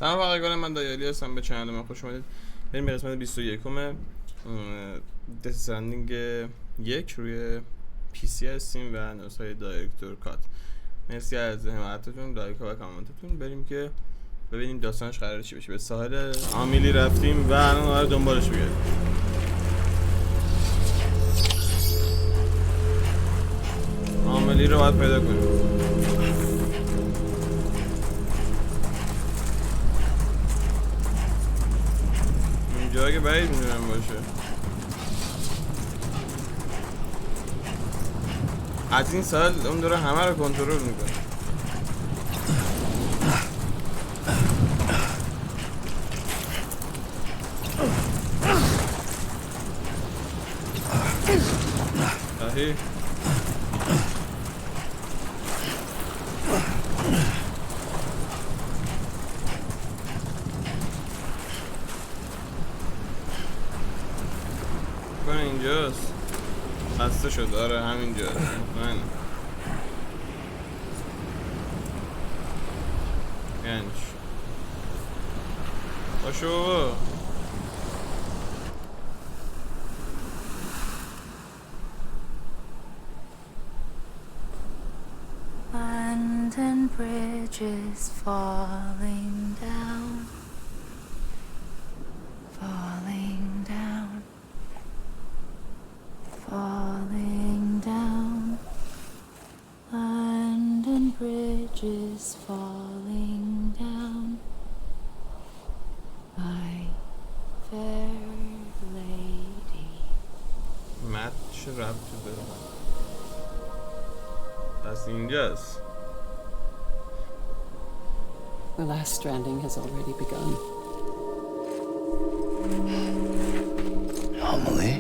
سلام بقیه، من دایالی هستم. به چنل من خوش اومدید. بریم به قسمت 21 استرندینگ 1 روی پی سی هستیم و نسخه دایرکتور کات. مرسی از حمایتتون، لایک ها و کامنتتون. بریم که ببینیم داستانش قراره چی بشه. به ساحل آمیلی رفتیم و الان قراره دنبالش بگردیم. آمیلی رو باید پیدا کنیم. جایی که بعید میدونم باشه. از این سال اون داره همه رو کنترل میکنه. صحیح. اینجاست. خسته شد. آره همینجاست. من گنج باشو. London Bridge is falling down, falling down, falling down. London Bridge is falling down, my fair lady. مت چه ربطی داره؟ پس اینجاست. The last stranding has already begun. Amelie?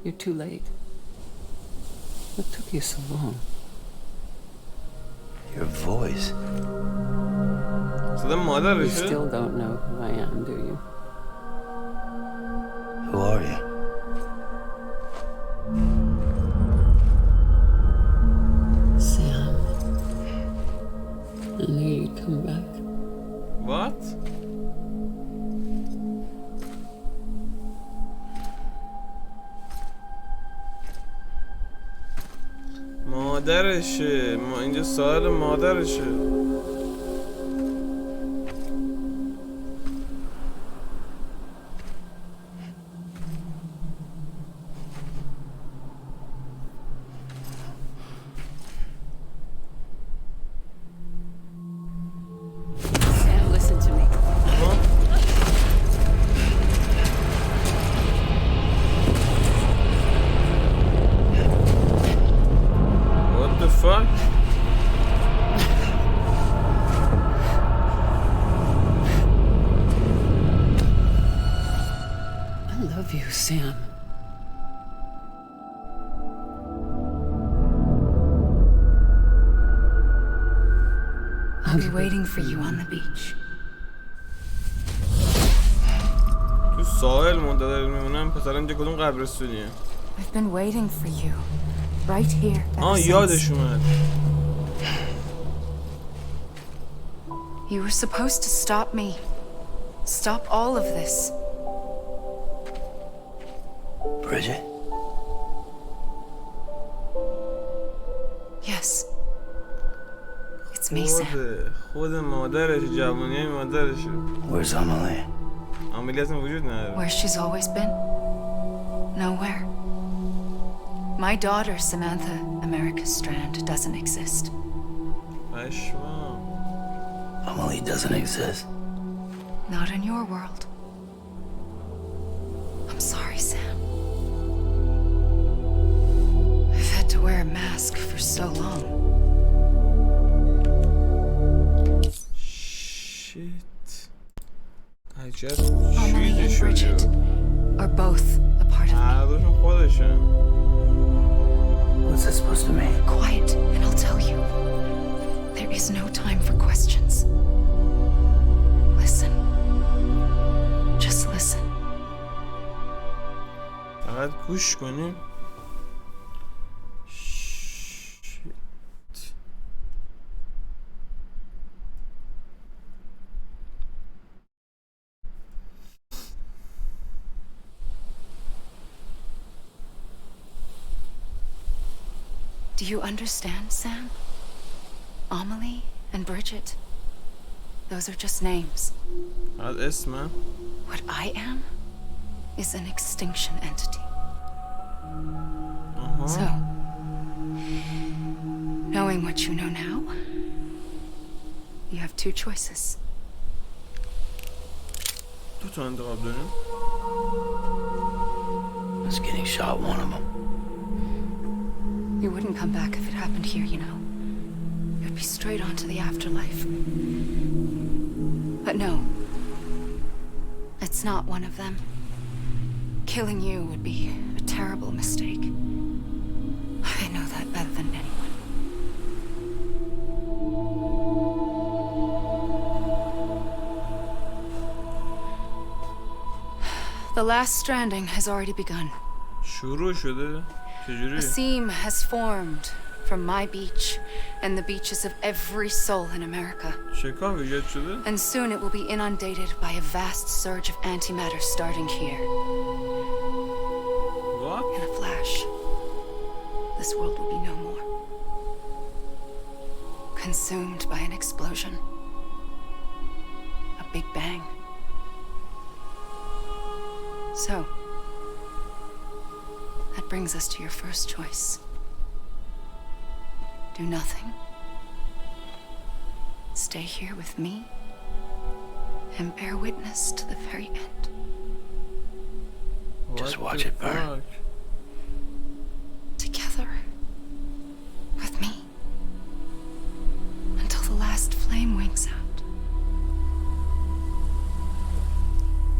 You're too late. What took you so long? Your voice. صدا You مادرشه؟ still don't know who I am, do you? Who are you? Sam. I knew you'd come back. What? مادرشه. ما اینجا سوال مادرشه. Sam, listen to me. What the fuck? I love you, Sam. I'll be waiting for you on the beach. تو ساحل منتظر میمونم. پس الان اینجا کدوم قبرستونیه؟ I've been waiting for you, right here. ever since. یادش اومد. You were supposed to stop me. Stop all of this. Bridget? Yes. It's me, Sam. خود مادرشه. جوونیای مادرشه. Where's Amelie? آمیلی اصلا وجود نداره. Where she's always been. Nowhere. My daughter, Samantha America Strand, doesn't exist. پشمام. Amelie doesn't exist. Not in your world. I'm sorry, Sam. I've had to wear a mask for so long. Shit. عجب Amelie چیزی and شده. Bridget are both a part of me. هر دوشون خودشن. What's that supposed to mean? Quiet, and I'll tell you. There is no time for questions. Listen. Just listen. فقط گوش کنیم. Do you understand, Sam? Amelie and Bridget. Those are just names. از اسمم. What I am is an extinction entity. So, knowing what you know now, you have two choices. دو تا انتخاب داریم. Was getting shot one of them. You wouldn't come back if it happened here, you know. You'd be straight on to the afterlife. But no. It's not one of them. Killing you would be a terrible mistake. I know that better than anyone. The last stranding has already begun. شروع شده؟ چجوری؟ A seam has formed from my beach and the beaches of every soul in America. شکاف ایجاد شده؟ And soon it will be inundated by a vast surge of antimatter starting here. What? In a flash, this world will be no more. Consumed by an explosion. A big bang. So, that brings us to your first choice. Do nothing. Stay here with me and bear witness to the very end. Just What watch the it burn. fuck? Together. With me. Until the last flame winks out.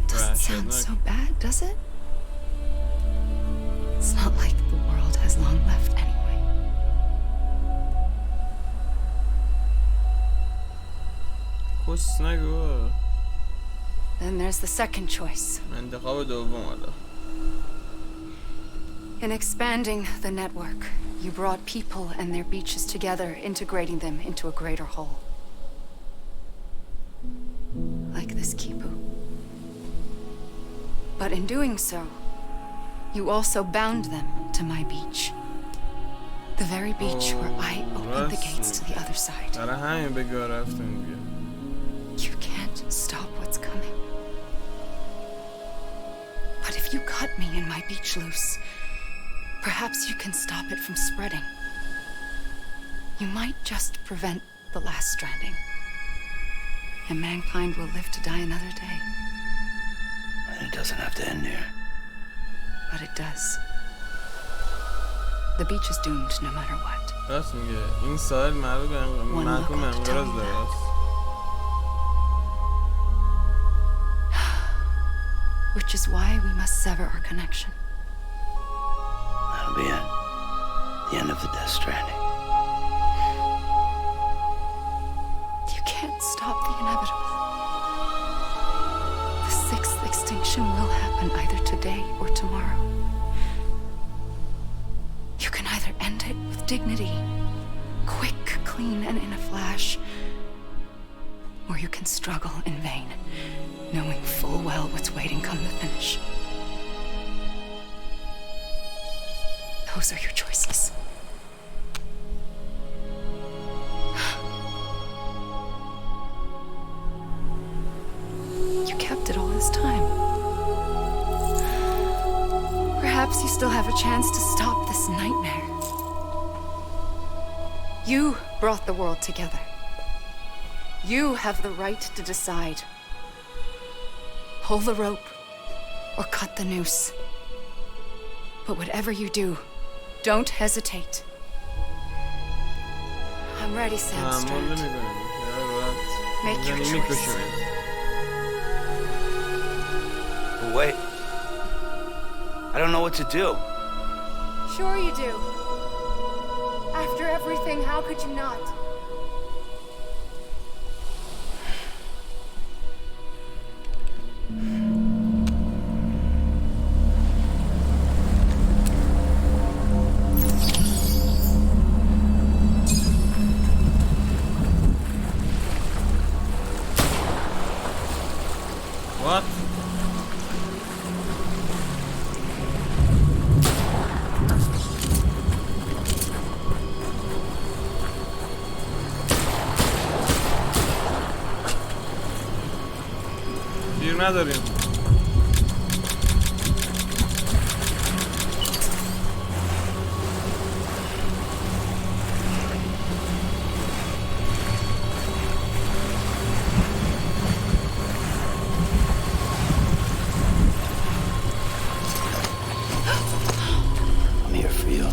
Doesn't sound so bad, does it? It's not like the world has long left anyway. کس نگو. Then there's the second choice. انتخاب دوم حالا. In expanding the network, you brought people and their beaches together, integrating them into a greater whole. Like this kipu. But in doing so, you also bound them to my beach. The very beach where I opened the gates to the other side. برای همین بگاه رفتم دیگه. You can't stop what's coming. But if you cut me and my beach loose, perhaps you can stop it from spreading. You might just prevent the last stranding. And mankind will live to die another day. And it doesn't have to end here. But it does. The beach is doomed no matter what. راست میگه. این ساحل مربوط به محکوم انقراض داره. Which is why we must sever our connection. That'll be it. The end of the Death Stranding. You can't stop the inevitable. The sixth extinction will happen either today or tomorrow. You can either end it with dignity, quick, clean, and in a flash, or you can struggle in vain, knowing full well what's waiting come the finish. Those are your choices. You kept it all this time. Perhaps you still have a chance to stop this nightmare. You brought the world together. You have the right to decide. Pull the rope or cut the noose. But whatever you do, don't hesitate. I'm ready, Sam Strand. Make your choice. But wait. I don't know what to do. Sure you do. After everything, how could you not? What? نداریم. I'm here for you.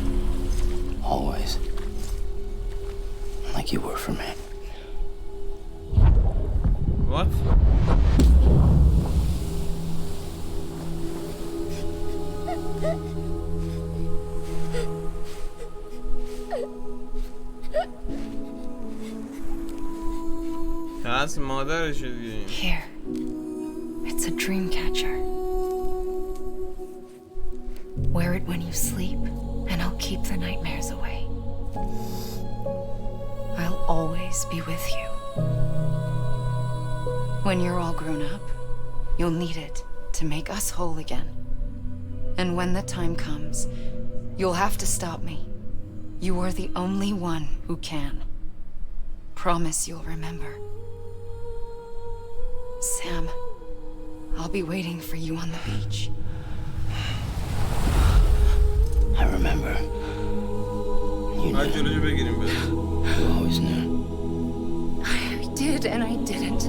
Always. Like you were for me. What? That's مادرش دیگه. Here. It's a dream catcher. Wear it when you sleep, and I'll keep the nightmares away. I'll always be with you. When you're all grown up, you'll need it to make us whole again. And when the time comes, you'll have to stop me. You are the only one who can. Promise you'll remember. Sam, I'll be waiting for you on the beach. I remember. You knew. You always knew. I did and I didn't.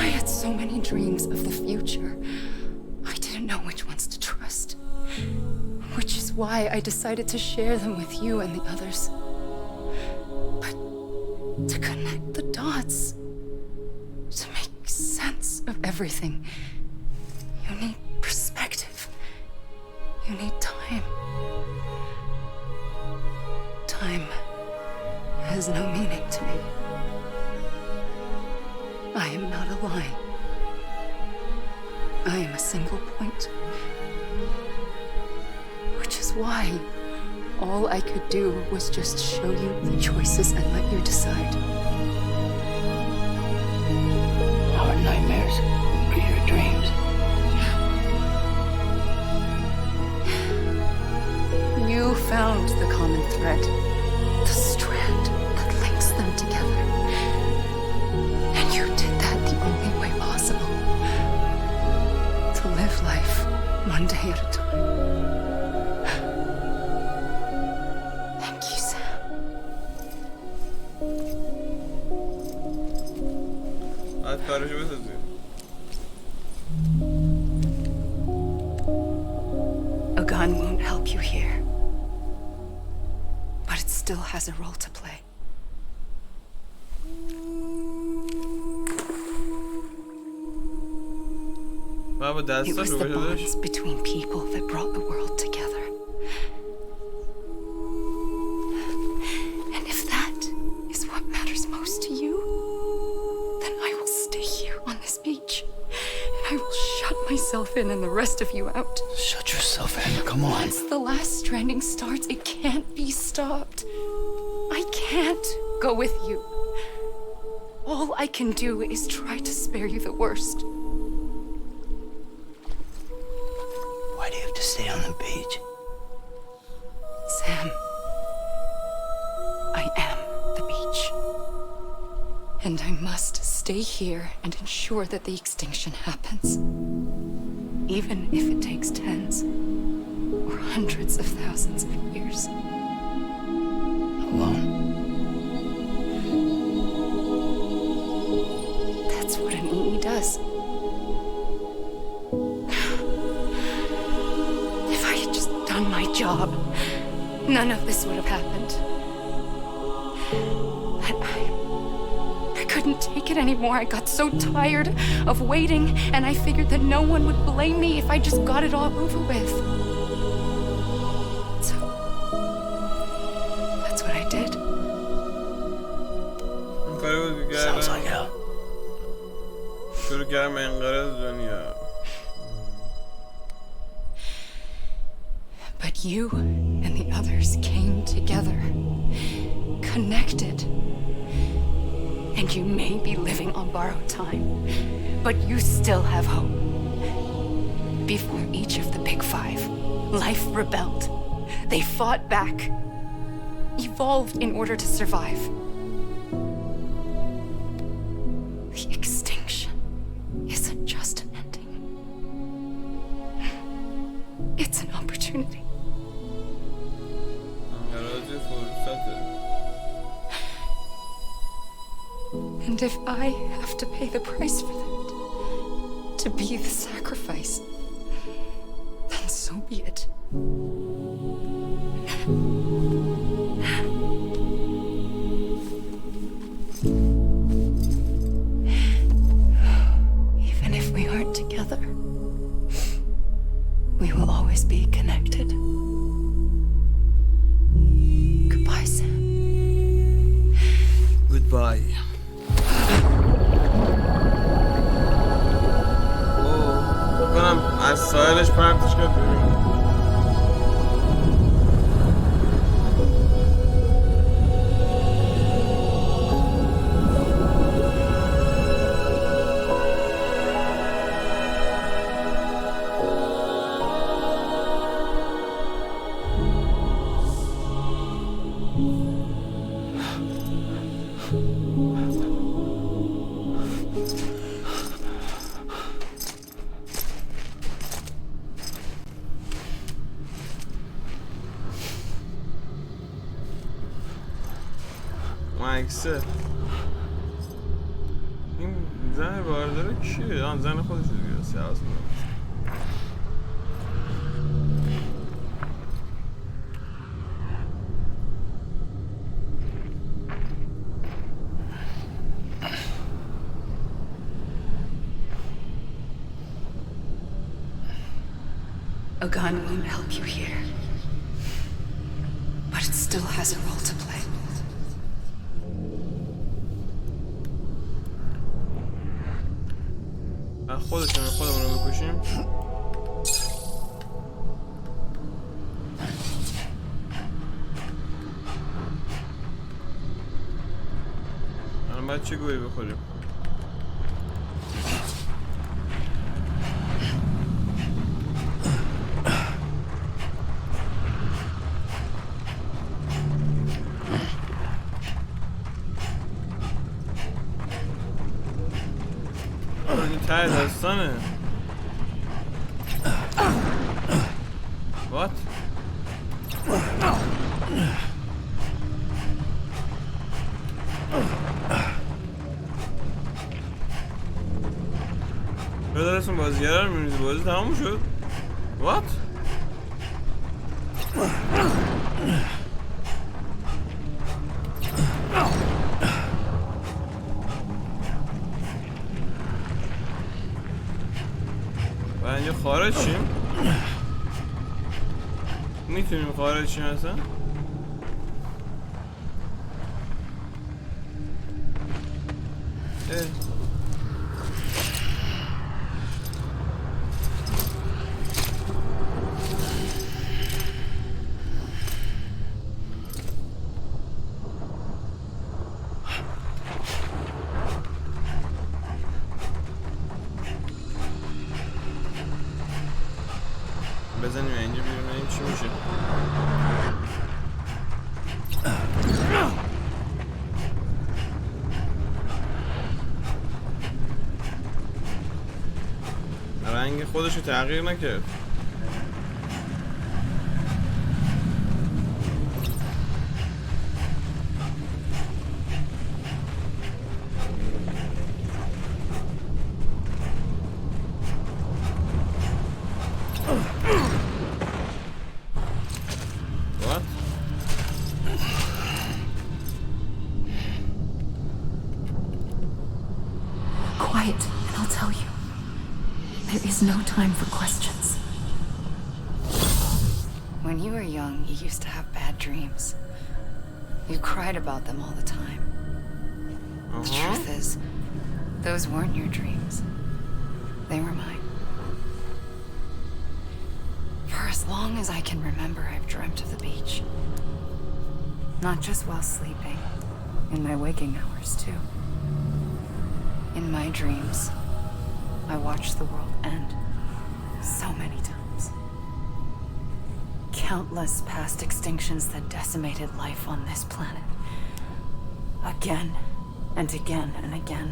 I had so many dreams of the future. I didn't know which ones to trust. Which is why I decided to share them with you and the others. But to connect the dots, to make sense of everything, you need perspective. You need time. Time has no meaning to me. I am not a line. I am a single point. Which is why all I could do was just show you the choices and let you decide. Our nightmares are your dreams. You found the common thread, the strand that links them together. And you did that the only way possible. To live life one day at a time. Thank you, Sam. Hadi karıcı besediyor. A gun won't help you here. But it still has a role to play. Baba It dersler was the böyle bonds between people that brought the world together. And if that is what matters most to you, then I will stay here on this beach. And I will shut myself in and the rest of you out. Shut yourself in. Come on. Once the last stranding starts, it can't be stopped. I can't go with you. All I can do is try to spare you the worst. Why do you have to stay on the beach? Sam, I am the beach. And I must stay here and ensure that the extinction happens. Even if it takes tens or hundreds of thousands of years. Alone? That's what an EE does. If I had just done my job, none of this would have happened. But I couldn't take it anymore. I got so tired of waiting, and I figured that no one would blame me if I just got it all over with. So that's what I did. Sounds like hell. شروع کردم انقراض دنیا. But you and the others came together, connected. And you may be living on borrowed time, but you still have hope. Before each of the big five, life rebelled. They fought back, evolved in order to survive. The extinction isn't just an And if I have to pay the price for that, to be the sacrifice, then so be it. Even if we aren't together, we will always be connected. Goodbye, Sam. Goodbye. بکنم از سایرش پرتش کرد ببینم. عکسه این زن بارداره کیه؟ آن زن خودش دیگه سیاست A gun won't help you here, but it still has a role to play. خودمون رو بکشیم. الان باید چه گویی بخوریم؟ ته داستانه. What? بدارستون بازیگره رو می‌بینید بازی تمام شد. What? و اینجا خارج شیم؟ میتونیم خارج شیم اصلا؟ بزنیم اینجا بیرون ببینیم چی میشه. رنگ خودشو تغییر نکرد. Quiet, and I'll tell you. There is no time for questions. When you were young, you used to have bad dreams. You cried about them all the time. The truth is, those weren't your dreams. They were mine. For as long as I can remember, I've dreamt of the beach. Not just while sleeping, in my waking hours, too. In my dreams, I watched the world end so many times. Countless past extinctions that decimated life on this planet. Again and again and again.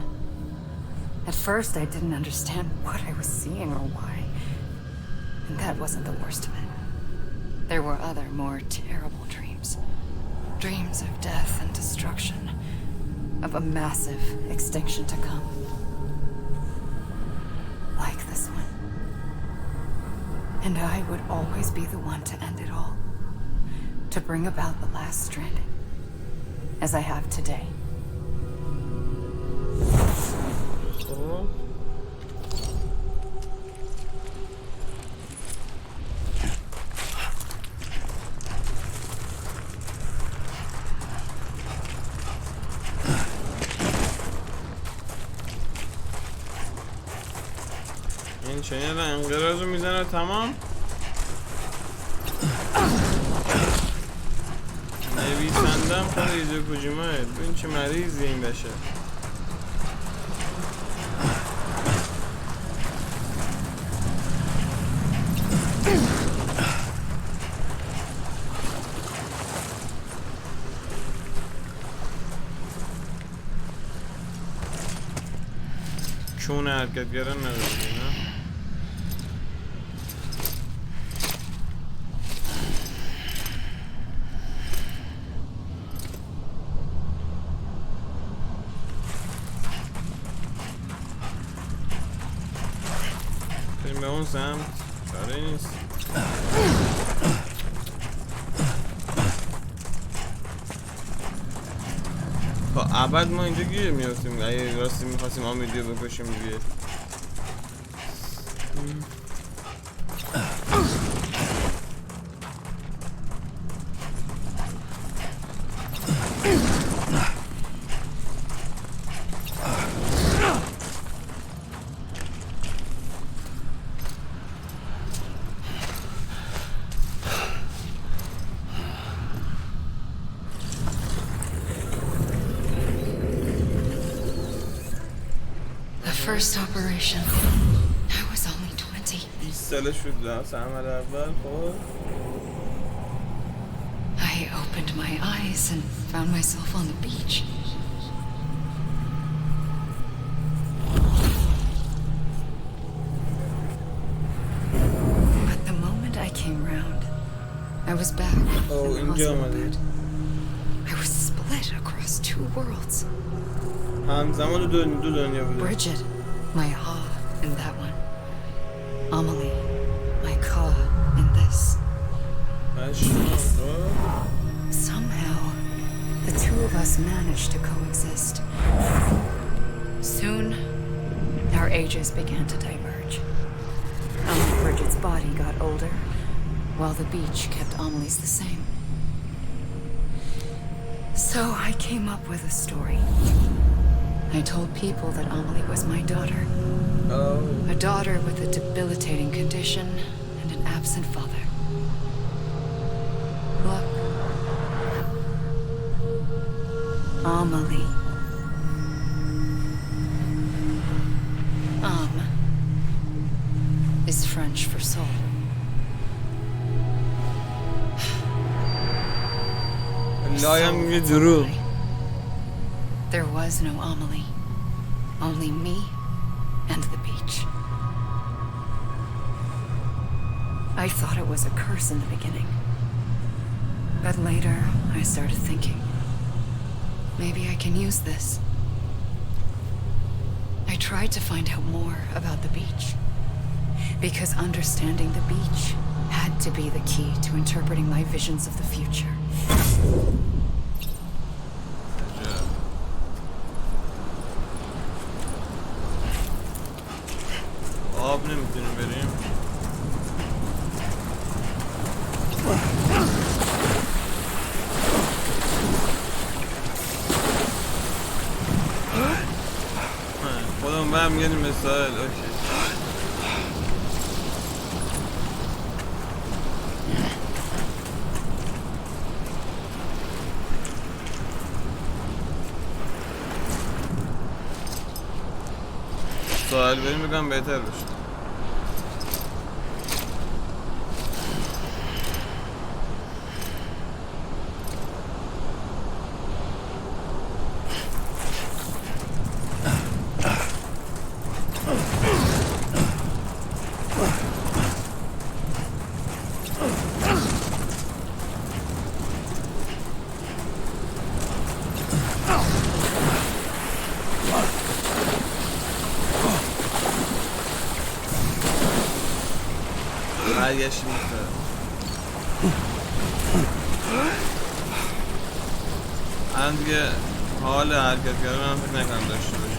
At first, I didn't understand what I was seeing or why. And that wasn't the worst of it. There were other, more terrible dreams. Dreams of death and destruction. of a massive extinction to come. Like this one. And I would always be the one to end it all. To bring about the last stranding. As I have today. خب این چنین انقراض رو میزنه تمام. نویسندم خود ایزو کوجیماه. ببین چه مریضی این بشه. چون حرکتگران نداری نه؟ بریم به اون سمت. کاری نیست. تا ابد ما اینجا گیر میافتیم اگه راستی میخواستیم آمیدیو بکشیم دیگه. First operation. I was only 20. 20 سالش بود رفت عمل اول. خب I opened my eyes and found myself on the beach. But the moment I came round, I was back in the hospital bed. I was split across two worlds. همزمان دو دنیا بوده. Bridget, my ha in that one. Amelie, my ka in this. Somehow, the two of us managed to coexist. Soon, our ages began to diverge. Bridget's body got older, while the beach kept Amelie's the same. So I came up with a story. I told people that Amelie was my daughter. Oh. A daughter with a debilitating condition and an absent father. Look. Amelie. Is French for soul. There was no Amelie. Only me and the beach. I thought it was a curse in the beginning. But later, I started thinking, maybe I can use this. I tried to find out more about the beach. Because understanding the beach had to be the key to interpreting my visions of the future. آب نمیتونیم بریم. خودمون برمیگردیم به ساحل. اوکی. ساحل بریم بگم بهتر بشه. برگشتیم الان دیگه حال حرکت کردن هم فکر نکنم داشته باشیم.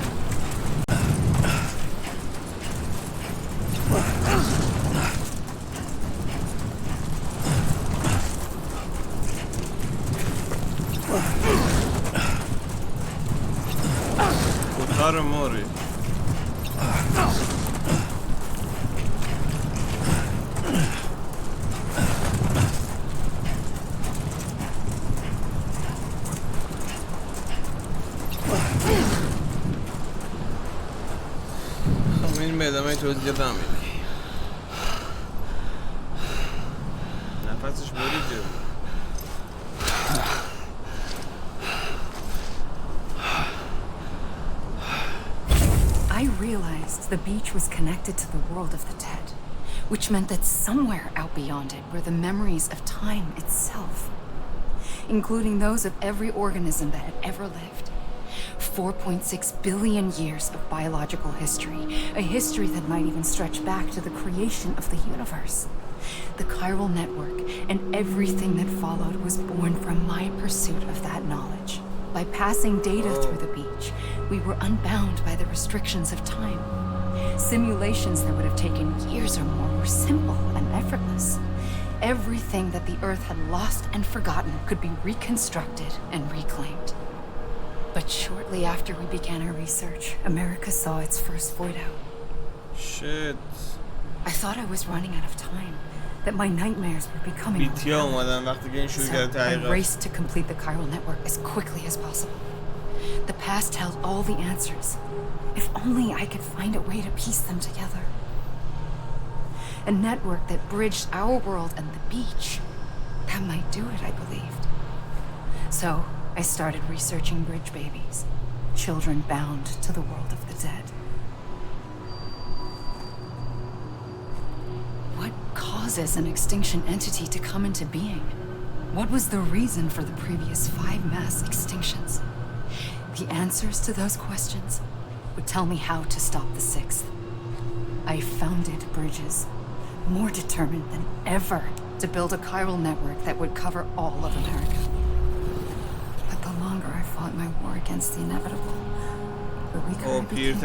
کار موری خب این به ادامه توضیح دام میدی نفسش بریده I realized the beach was connected to the world of the dead, which meant that somewhere out beyond it were the memories of time itself, including those of every organism that had ever lived. 4.6 billion years of biological history, a history that might even stretch back to the creation of the universe. The chiral network and everything that followed was born from my pursuit of that knowledge. By passing data through the beach, we were unbound by the restrictions of time. Simulations that would have taken years or more were simple and effortless. Everything that the Earth had lost and forgotten could be reconstructed and reclaimed. But shortly after we began our research, America saw its first void out. Shit. I thought I was running out of time, that my nightmares were becoming a reality. So I raced to complete the chiral network as quickly as possible. The past held all the answers. If only I could find a way to piece them together. A network that bridged our world and the beach. That might do it, I believed. So I started researching bridge babies, children bound to the world of the dead. What causes an extinction entity to come into being? What was the reason for the previous 5 mass extinctions? The answers to those questions would tell me how to stop the 6th. I founded bridges, more determined than ever to build a chiral network that would cover all of America. But the longer I fought my war against the inevitable, the weaker I became.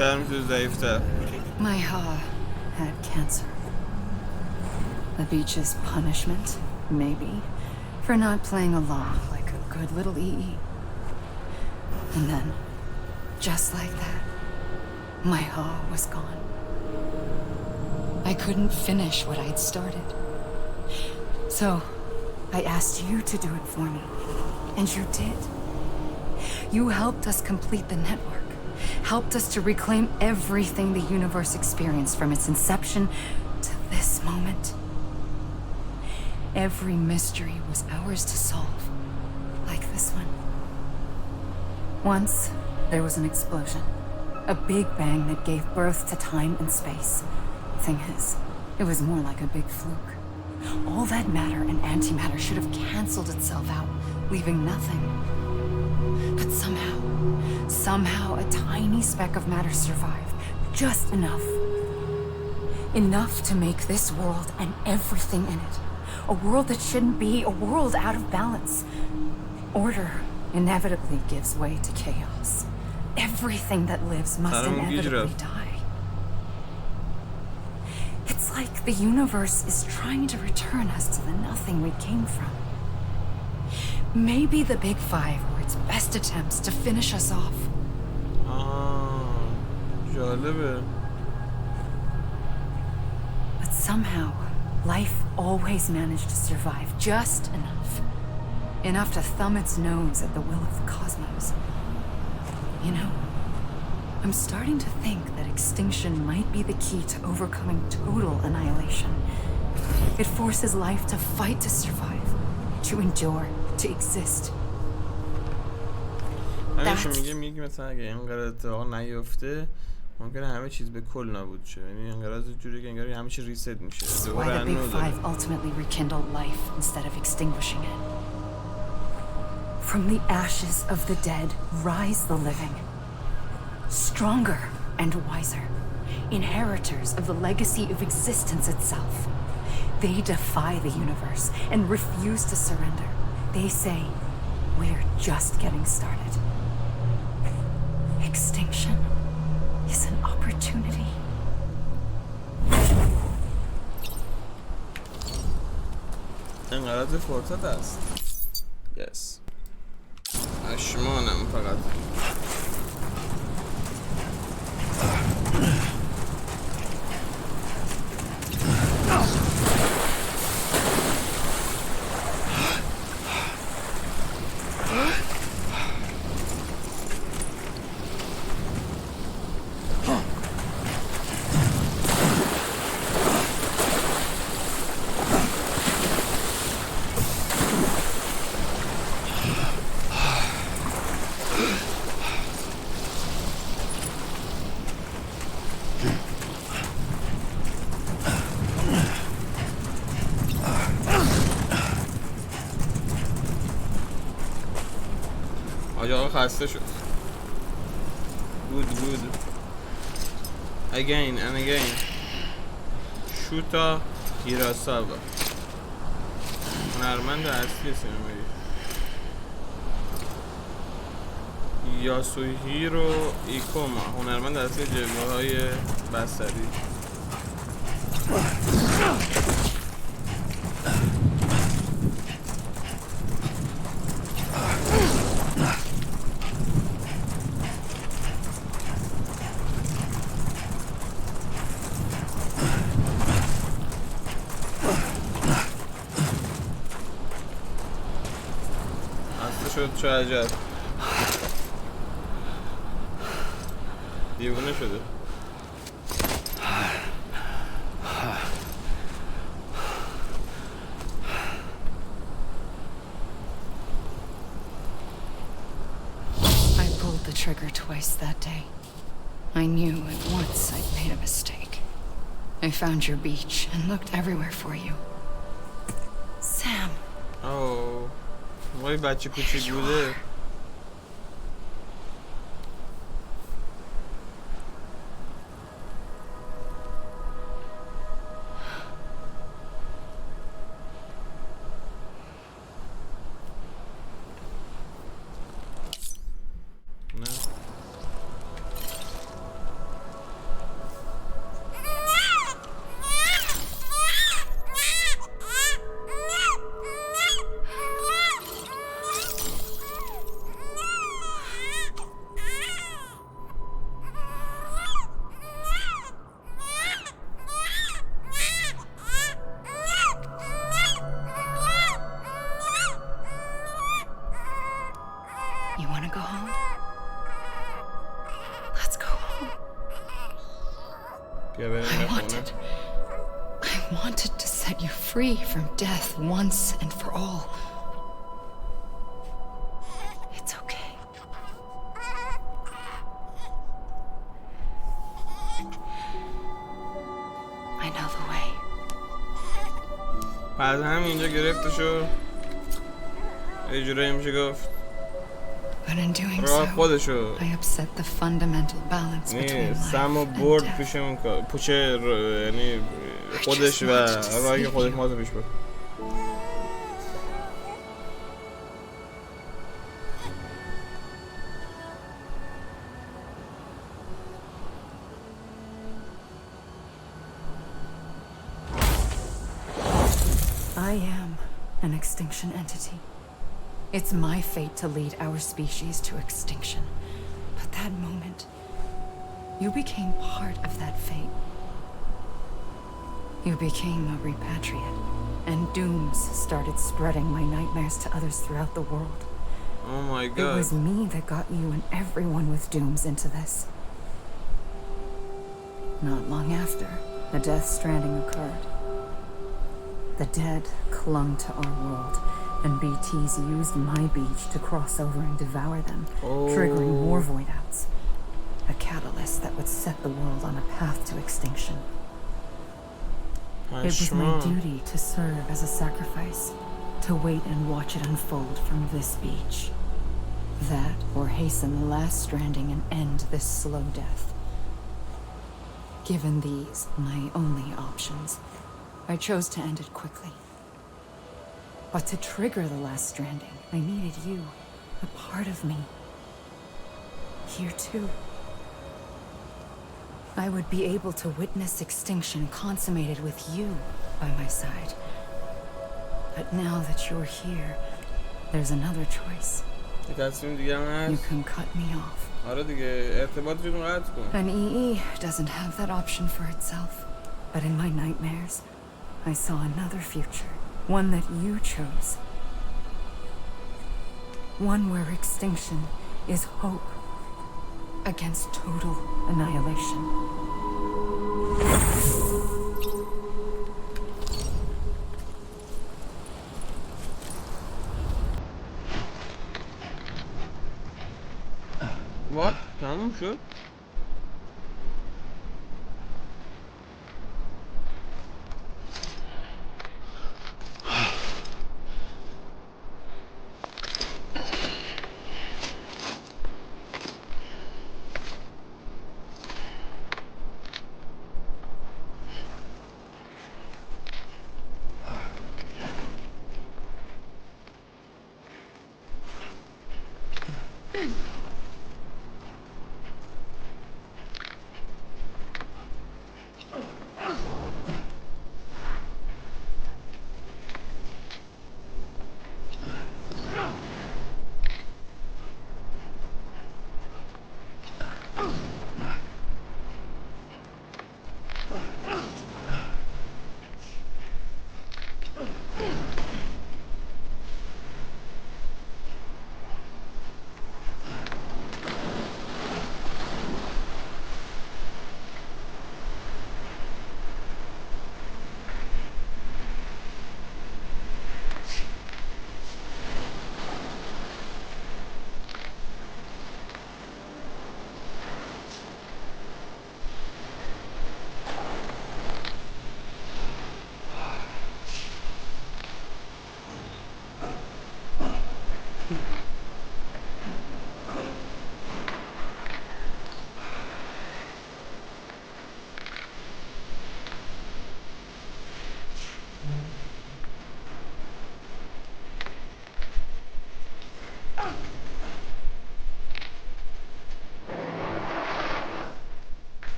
My Ha had cancer. The beach's punishment, maybe, for not playing along like a good little EE. And then, just like that, my Ha was gone. I couldn't finish what I'd started. So, I asked you to do it for me, and you did. You helped us complete the network, helped us to reclaim everything the universe experienced from its inception to this moment. Every mystery was ours to solve, like this one. Once, there was an explosion. A big bang that gave birth to time and space. Thing is, it was more like a big fluke. All that matter and antimatter should have canceled itself out, leaving nothing. But somehow a tiny speck of matter survived. Just enough. Enough to make this world and everything in it. A world that shouldn't be, a world out of balance. Order inevitably gives way to chaos. Everything that lives must inevitably die. It's like the universe is trying to return us to the nothing we came from. Maybe the Big Five were its best attempts to finish us off. جالبه. But somehow, life always managed to survive just enough. Enough to thumb its nose at the will of the cosmos. You know, I'm starting to think that extinction might be the key to overcoming total annihilation. It forces life to fight to survive, to endure, to exist. همیشه میگه مثلا اگه این قرار اتفاق نیفته ممکنه همه چیز به کل نابود شه. یعنی انگار از جوری که انگار همه چی ریست میشه. Why the Big Five ultimately rekindled life instead of extinguishing it. From the ashes of the dead rise the living. Stronger and wiser. Inheritors of the legacy of existence itself. They defy the universe and refuse to surrender. They say, we're just getting started. Extinction is an opportunity. انقراض فرصت است. Yes. اشمانم فقط. آقا خسته شد. Good. Again and again. شوتا هیراساوا، هنرمند اصلی سینمایی. یاسوهیرو ایکوما، هنرمند اصلی جلوه‌های بصری. چه عجب، دیوونه شده. I pulled the trigger twice that day. I knew at once I'd made a mistake. I found your beach and looked everywhere for you. Sam. Oh. وای بچه کوچیک بوده. I wanted to set you free from death once and for all. It's okay. I know the way. بعد همینجا گرفتشو یه جورایی میشه گفت But in doing راه خودشو I upset the fundamental balance between life سمو and برد death. پیش اون پوچه یعنی خودش و راهی که خودش مازو پیش برد. I am an extinction entity. It's my fate to lead our species to extinction. But that moment, you became part of that fate. You became a repatriate, and dooms started spreading my nightmares to others throughout the world. Oh my god. It was me that got you and everyone with dooms into this. Not long after, the death stranding occurred. The dead clung to our world, and BTs used my beach to cross over and devour them, triggering more void outs. A catalyst that would set the world on a path to extinction. It was my duty to serve as a sacrifice, to wait and watch it unfold from this beach. That, or hasten the last stranding and end this slow death. Given these, my only options, I chose to end it quickly. But to trigger the last stranding, I needed you, a part of me. Here too. I would be able to witness extinction consummated with you by my side. But now that you're here, there's another choice. تصمیم دیگه هم You هست. can cut me off. آره دیگه ارتباطتون قطع کن. An EE doesn't have that option for itself. But in my nightmares, I saw another future. One that you chose. One where extinction is hope against total annihilation. What? تموم شد؟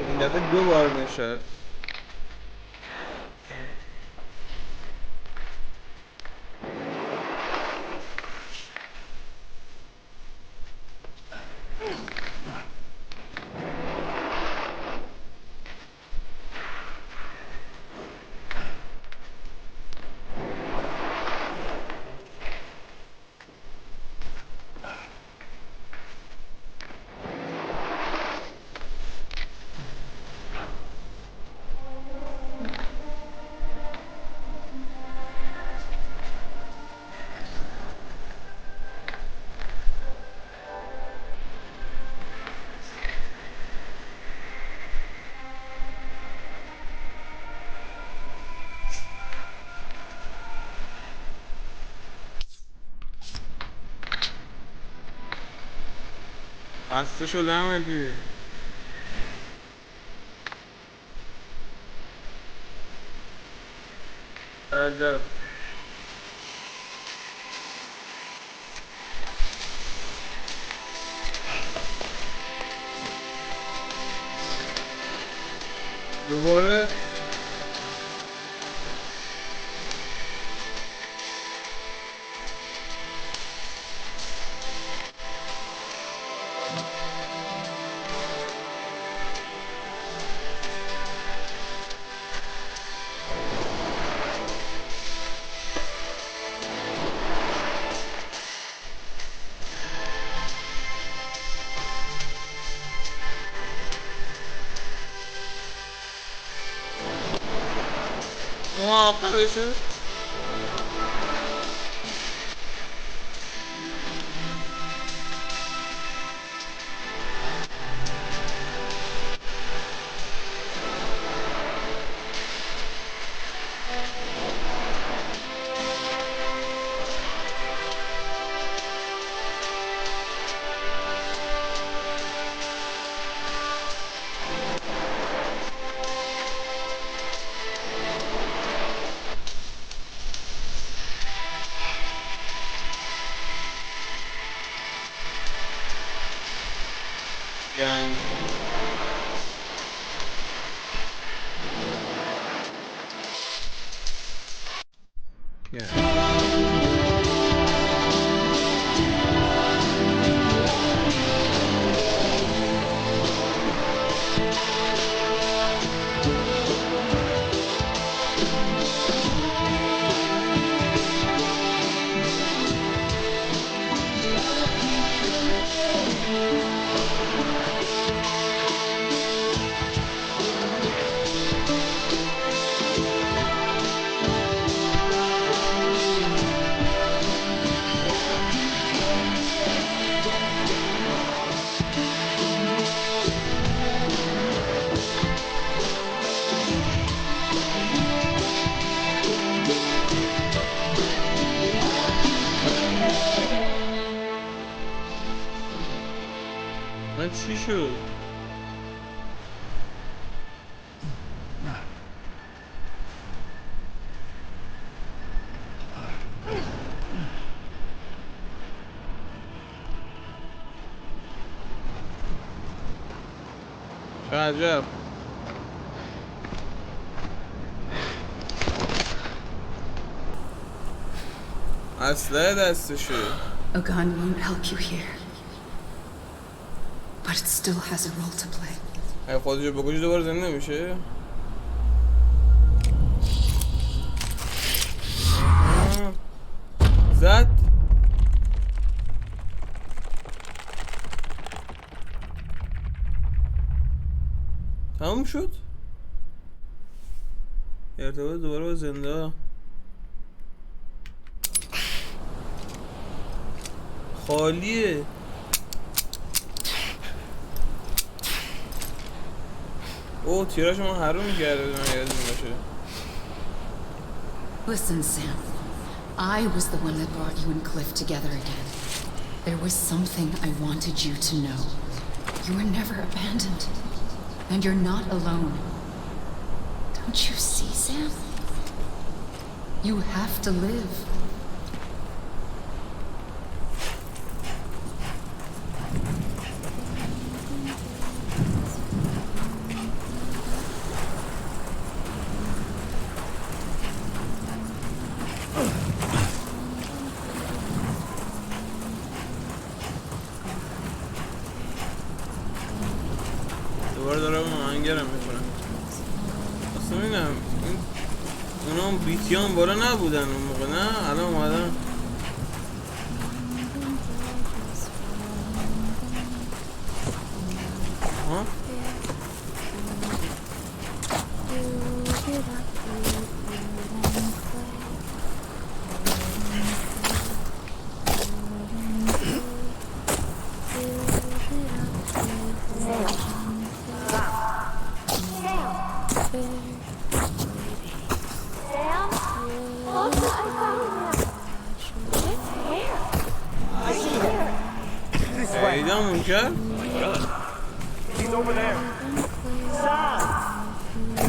این دفعه 2 بار میشه. خسته شدم ادی. عجب. دوباره آخرشه. چی شد؟ چه عجب. اسلحه دستشه. A gun won't help you here. But it still has a role to play. اگه خودشو بکشه دوباره زنده میشه؟ زد؟ تموم شد؟ ارتباط دوباره با زنده. خالیه. اوه تیراش ما حروم کرده من یادم باشه. Listen, Sam. I was the one that brought you and Cliff together again. There was something I wanted you to know. You were never abandoned. And you're not alone. Don't you see, Sam? You have to live. دوباره دارم آهنگرم میکنم. اصلا اینم اونا هم بیتیان بالا نبودن اون موقع نه؟ الان اومدن. ها؟ پیدامون کرد؟ He's over there. Sam!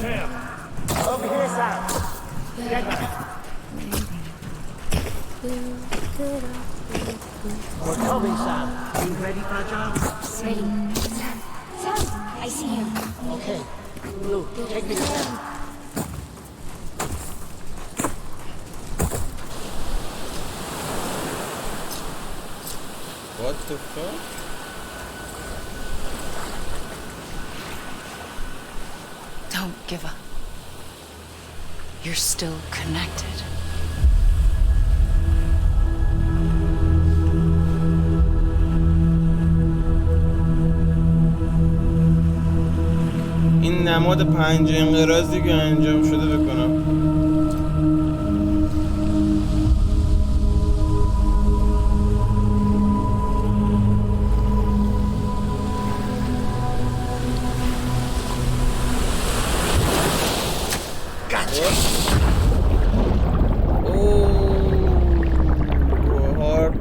Sam! Over here, Sam! We're coming, Sam. You ready for a job? Ready. Sam, Sam, I see him. Okay. Blue, take me to Sam. What the fuck? Don't give up. You're still connected. این نماد 5 انقراضی که انجام شده بکنم.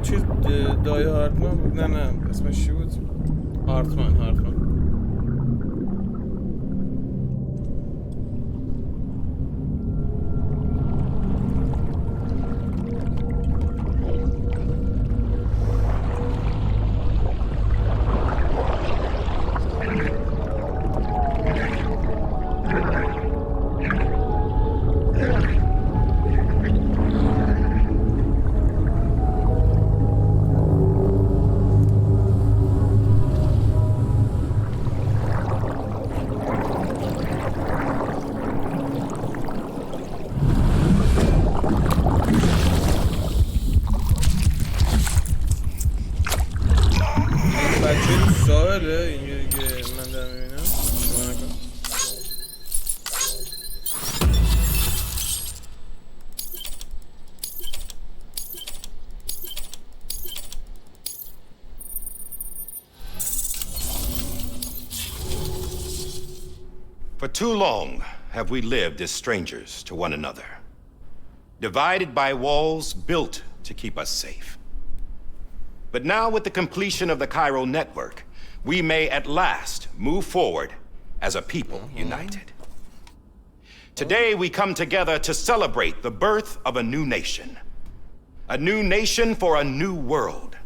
چیز دای هارتمن بود؟ نه اسمش چی بود؟ هارتمن For too long have we lived as strangers to one another, divided by walls built to keep us safe. But now, with the completion of the Cairo network, we may at last move forward as a people united. Today, we come together to celebrate the birth of a new nation. A new nation for a new world.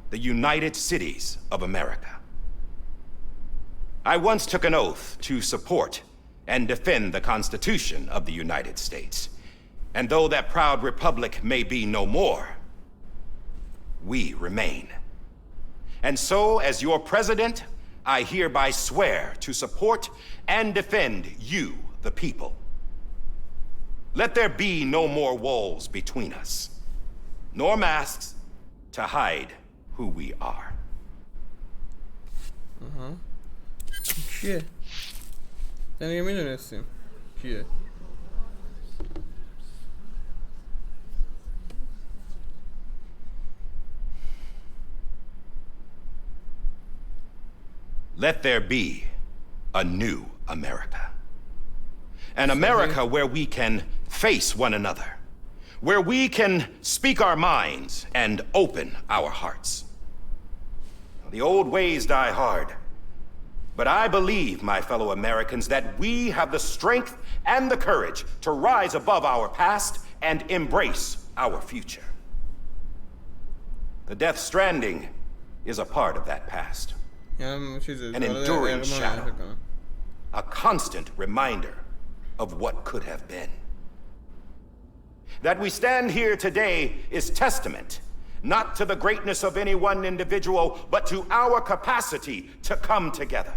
The United Cities of America. I once took an oath to support and defend the Constitution of the United States. And though that proud republic may be no more, we remain. And so, as your president, I hereby swear to support and defend you, the people. Let there be no more walls between us, nor masks to hide who we are. کیه؟ یعنی میدونستیم کیه؟ Let there be a new America. An America where we can face one another. Where we can speak our minds and open our hearts. The old ways die hard. But I believe, my fellow Americans, that we have the strength and the courage to rise above our past and embrace our future. The Death Stranding is a part of that past. An enduring shadow. A constant reminder of what could have been. That we stand here today is testament, not to the greatness of any one individual, but to our capacity to come together.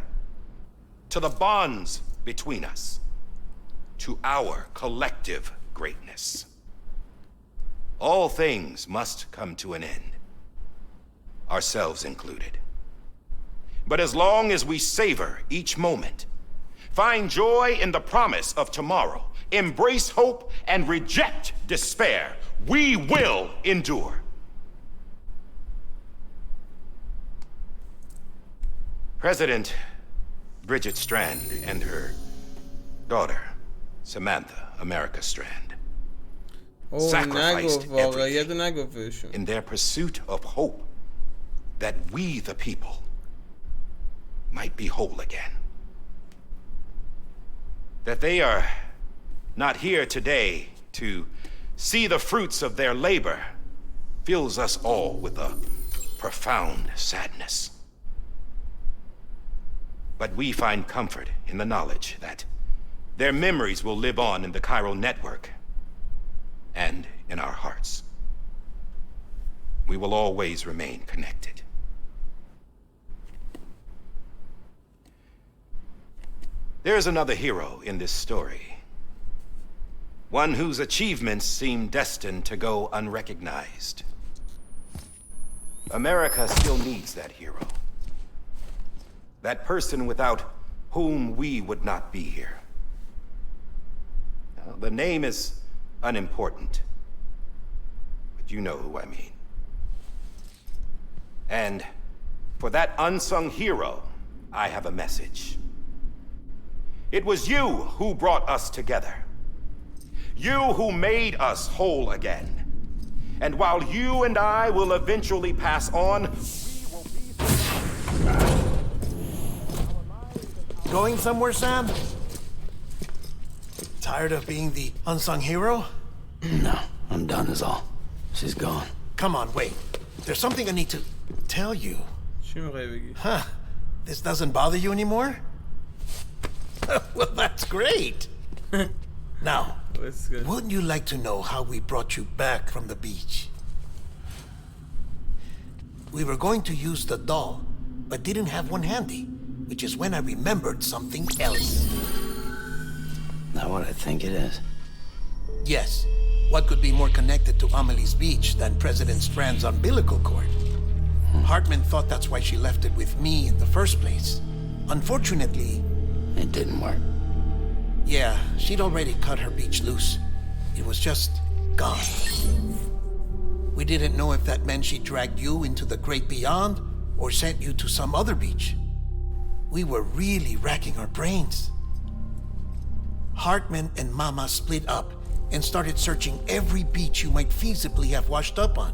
To the bonds between us. To our collective greatness. All things must come to an end. Ourselves included. But as long as we savor each moment, find joy in the promise of tomorrow, embrace hope, and reject despair, we will endure. President Bridget Strand and her daughter, Samantha America Strand, sacrificed everything in their pursuit of hope that we, the people, might be whole again. That they are not here today to see the fruits of their labor fills us all with a profound sadness. But we find comfort in the knowledge that their memories will live on in the Cairo network and in our hearts. We will always remain connected. There's another hero in this story. One whose achievements seem destined to go unrecognized. America still needs that hero. That person without whom we would not be here. Now, the name is unimportant, but you know who I mean. And for that unsung hero, I have a message. It was you who brought us together. You who made us whole again. And while you and I will eventually pass on, we will be... Going somewhere, Sam? Tired of being the unsung hero? No, I'm done is all. She's gone. Come on, wait. There's something I need to tell you. Huh. This doesn't bother you anymore? Well, that's great. Now, wouldn't you like to know how we brought you back from the beach? We were going to use the doll, but didn't have one handy, which is when I remembered something else. Not what I think it is. Yes. What could be more connected to Amelie's beach than President Strand's umbilical cord? Hartman thought that's why she left it with me in the first place. Unfortunately... It didn't work. Yeah, she'd already cut her beach loose. It was just gone. We didn't know if that meant she dragged you into the great beyond or sent you to some other beach. We were really racking our brains. Hartman and Mama split up and started searching every beach you might feasibly have washed up on.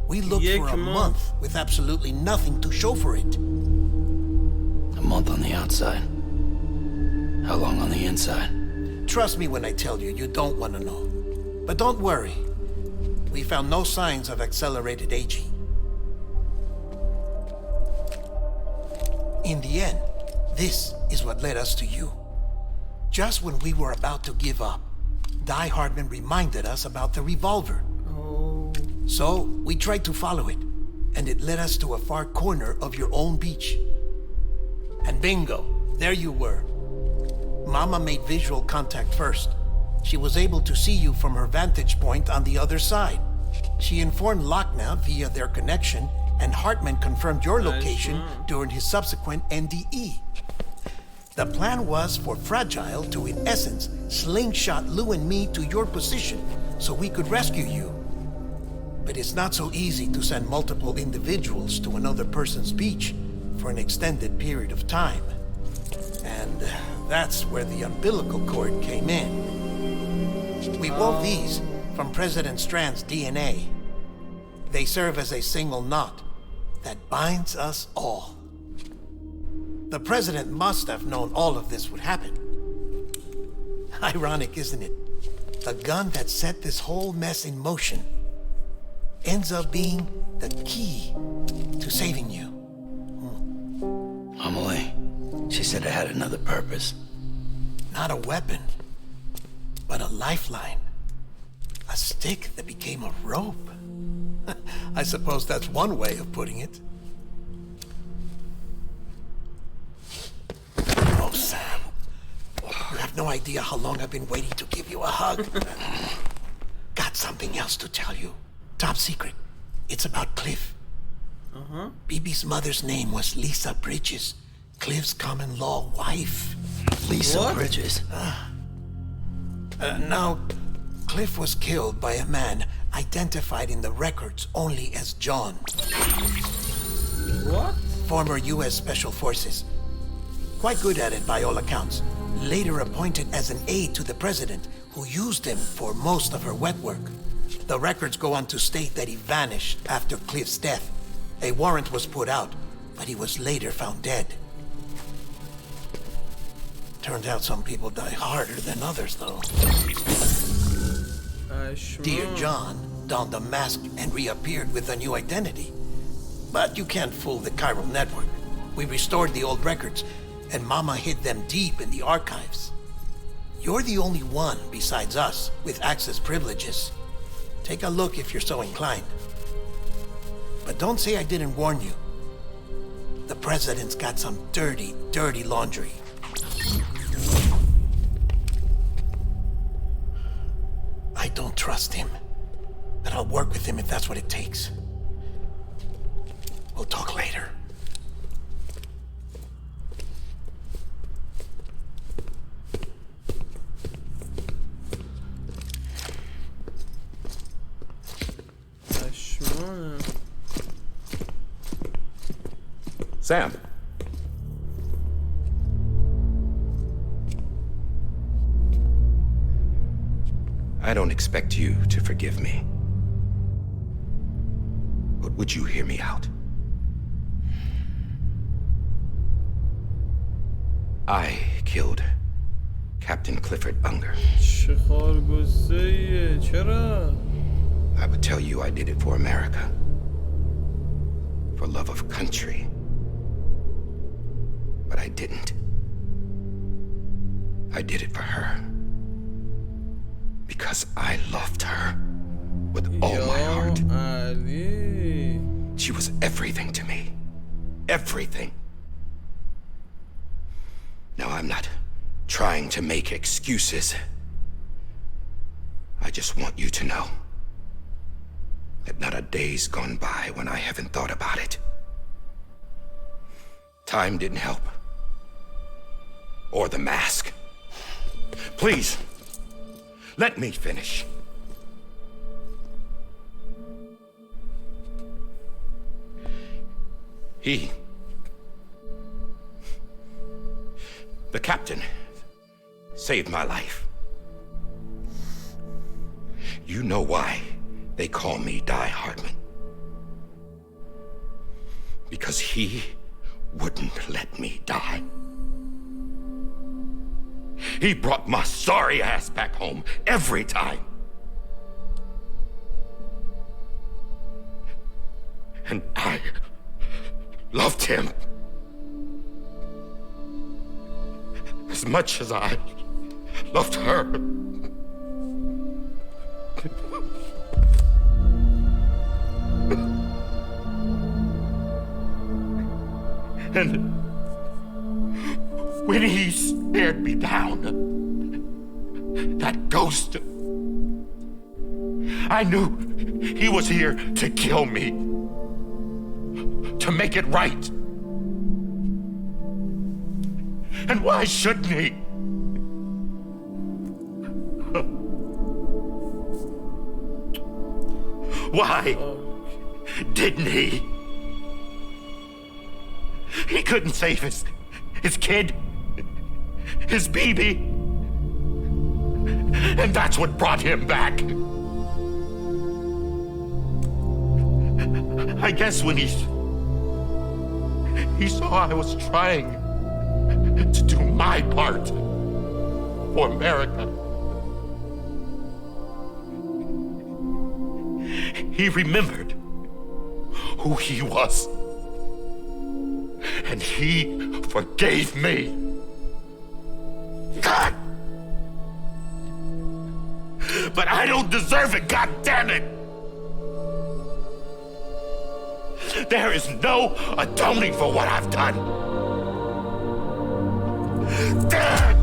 We looked for a month with absolutely nothing to show for it. A month on the outside. How long on the inside? Trust me when I tell you, you don't want to know. But don't worry. We found no signs of accelerated aging. In the end, this is what led us to you. Just when we were about to give up, Die Hartman reminded us about the revolver. Oh. So we tried to follow it, and it led us to a far corner of your own beach. And bingo, there you were. Mama made visual contact first. She was able to see you from her vantage point on the other side. She informed Lochna via their connection, and Hartman confirmed your location during his subsequent NDE. The plan was for Fragile to, in essence, slingshot Lou and me to your position so we could rescue you. But it's not so easy to send multiple individuals to another person's beach for an extended period of time. And that's where the umbilical cord came in. We wove these from President Strand's DNA. They serve as a single knot that binds us all. The President must have known all of this would happen. Ironic, isn't it? The gun that set this whole mess in motion ends up being the key to saving you. Amelie, she said it had another purpose. Not a weapon, but a lifeline. A stick that became a rope. I suppose that's one way of putting it. Oh, Sam. You have no idea how long I've been waiting to give you a hug. Got something else to tell you. Top secret. It's about Cliff. Bibi's mother's name was Lisa Bridges, Cliff's common-law wife. Lisa Bridges? Now, Cliff was killed by a man identified in the records only as John. What? Former U.S. Special Forces. Quite good at it by all accounts. Later appointed as an aide to the president, who used him for most of her wet work. The records go on to state that he vanished after Cliff's death. A warrant was put out, but he was later found dead. Turned out some people die harder than others, though. Dear John donned a mask and reappeared with a new identity. But you can't fool the chiral network. We restored the old records, and Mama hid them deep in the archives. You're the only one besides us with access privileges. Take a look if you're so inclined. But don't say I didn't warn you. The president's got some dirty, dirty laundry. I don't trust him, but I'll work with him if that's what it takes. We'll talk later. Sam. I don't expect you to forgive me. But would you hear me out? I killed Captain Clifford Unger. I would tell you I did it for America. For love of country. But I didn't. I did it for her. Because I loved her with all my heart. She was everything to me. Everything. Now, I'm not trying to make excuses. I just want you to know that not a day's gone by when I haven't thought about it. Time didn't help. Or the mask. Please, let me finish. The captain, saved my life. You know why they call me Die Hardman. Because he wouldn't let me die. He brought my sorry ass back home every time. And I loved him as much as I loved her. And when he stared me down, that ghost, I knew he was here to kill me, to make it right. And why shouldn't he? Why didn't he? He couldn't save his kid, his baby. And that's what brought him back. I guess when he saw I was trying to do my part for America, he remembered who he was. And he forgave me. God! But I don't deserve it, God damn it! There is no atoning for what I've done. God!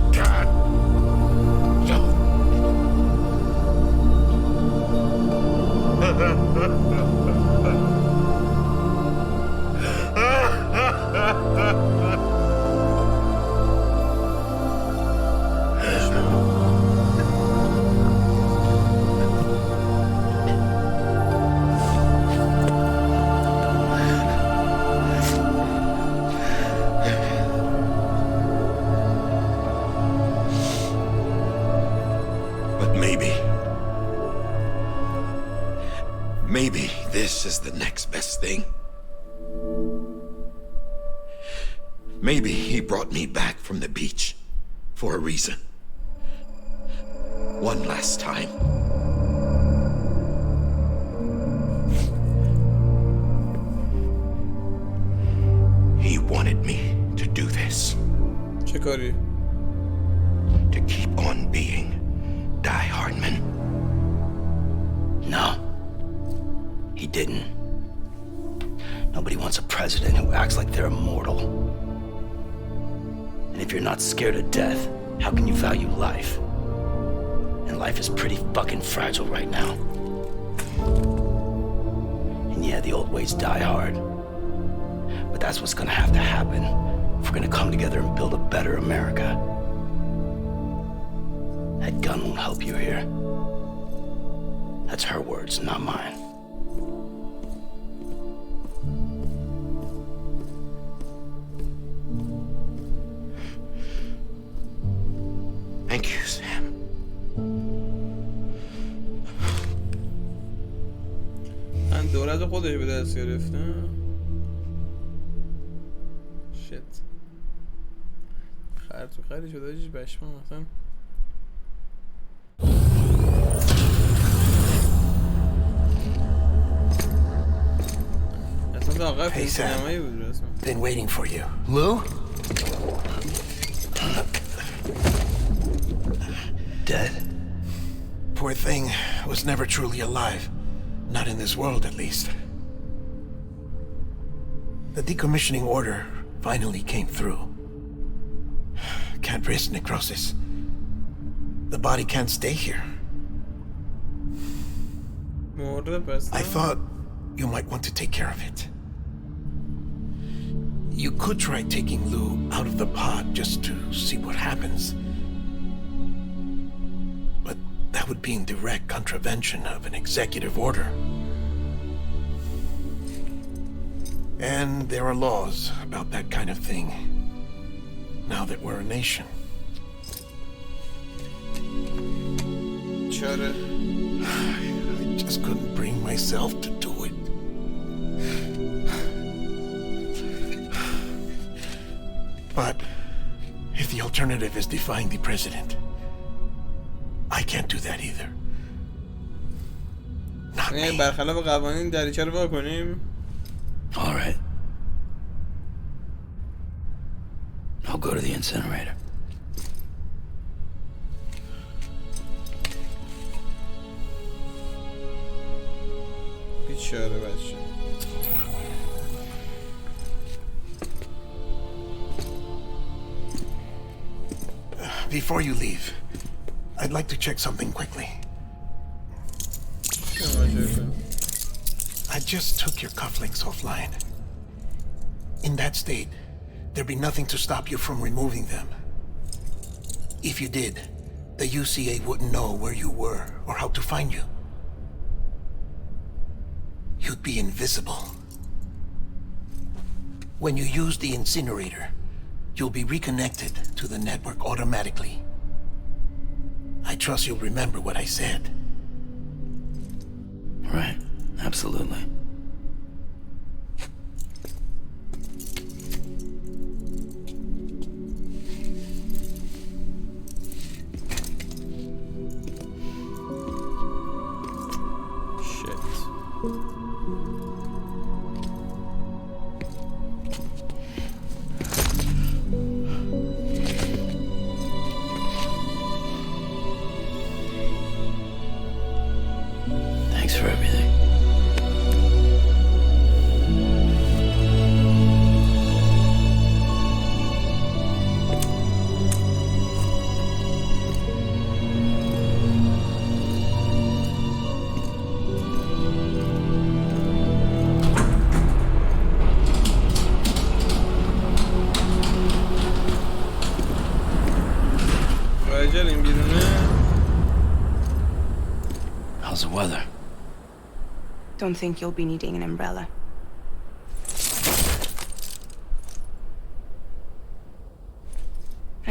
Maybe this is the next best thing. Maybe he brought me back from the beach for a reason. One last time. He wanted me to do this. چه To keep on being Die Hardman. No. He didn't. Nobody wants a president who acts like they're immortal. And if you're not scared of death, how can you value life? And life is pretty fucking fragile right now. And yeah, the old ways die hard. But that's what's gonna have to happen if we're gonna come together and build a better America. That gun won't help you here. That's her words, not mine. Thank you, Sam. من دولت خودش به دست گرفتم. شت. خرد و خری شده هیچ بشمه مثلا. Hey, Sam. Been waiting for you. Lou? Dead? Poor thing was never truly alive. Not in this world, at least. The decommissioning order finally came through. Can't risk necrosis. The body can't stay here. I thought you might want to take care of it. You could try taking Lou out of the pod just to see what happens. But that would be in direct contravention of an executive order. And there are laws about that kind of thing, now that we're a nation. بیچاره. I just couldn't bring myself to do it. But if the alternative is defying the president, I can't do that either. Not me. برخلاف قوانین دریچه رو وا کنیم. All right. I'll go to the incinerator. بیچاره بچه. Before you leave, I'd like to check something quickly. I just took your cufflinks offline. In that state, there'd be nothing to stop you from removing them. If you did, the UCA wouldn't know where you were or how to find you. You'd be invisible. When you use the incinerator, you'll be reconnected to the network automatically. I trust you'll remember what I said. Right, absolutely. Thanks for everything. How's the weather? Don't think you'll be needing an umbrella.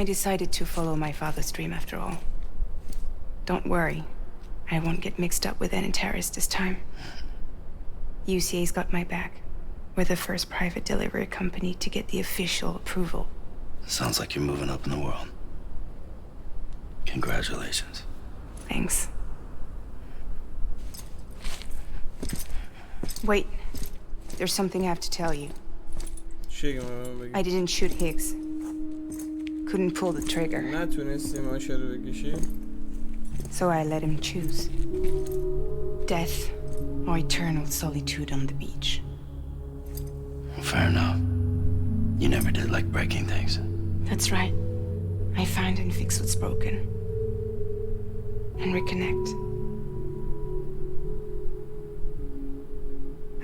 I decided to follow my father's dream after all. Don't worry, I won't get mixed up with any terrorists this time. UCA's got my back. We're the first private delivery company to get the official approval. Sounds like you're moving up in the world. Congratulations. Thanks. Wait, there's something I have to tell you. I didn't shoot Higgs. Couldn't pull the trigger. So I let him choose. Death or eternal solitude on the beach. Fair enough. You never did like breaking things. That's right. I find and fix what's broken. And reconnect.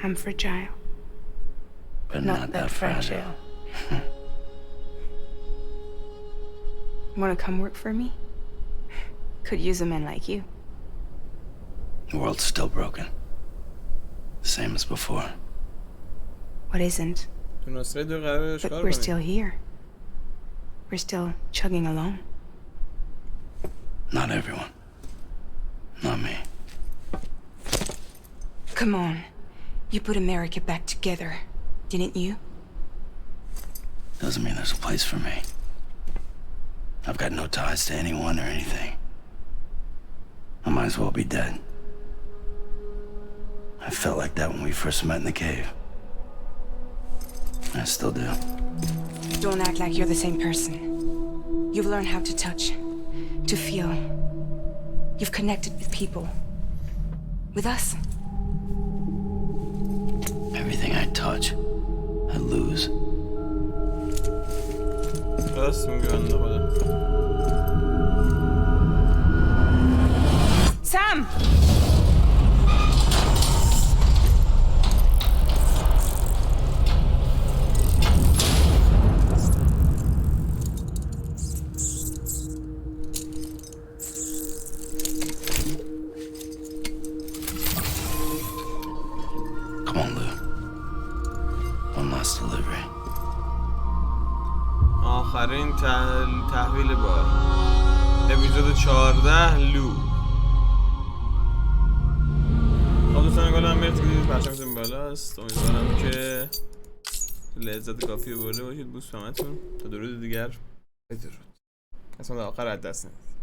I'm fragile. But not that fragile. Wanna come work for me? Could use a man like you. The world's still broken. The same as before. What isn't? But we're still here. We're still chugging along. Not everyone. Not me. Come on. You put America back together, didn't you? Doesn't mean there's a place for me. I've got no ties to anyone or anything. I might as well be dead. I felt like that when we first met in the cave. I still do. Don't act like you're the same person. You've learned how to touch, to feel. You've connected with people. With us. Everything I touch, I lose. Sam! Come on, Lou. One last delivery. آخرین تحویل بار. اپیزود 14 لو. پخشمتون بالاست. امیدوارم که لذت کافی برده باشید. بوس همتون تا درود دیگر. بدرود. قسمت آخر از دست ندید.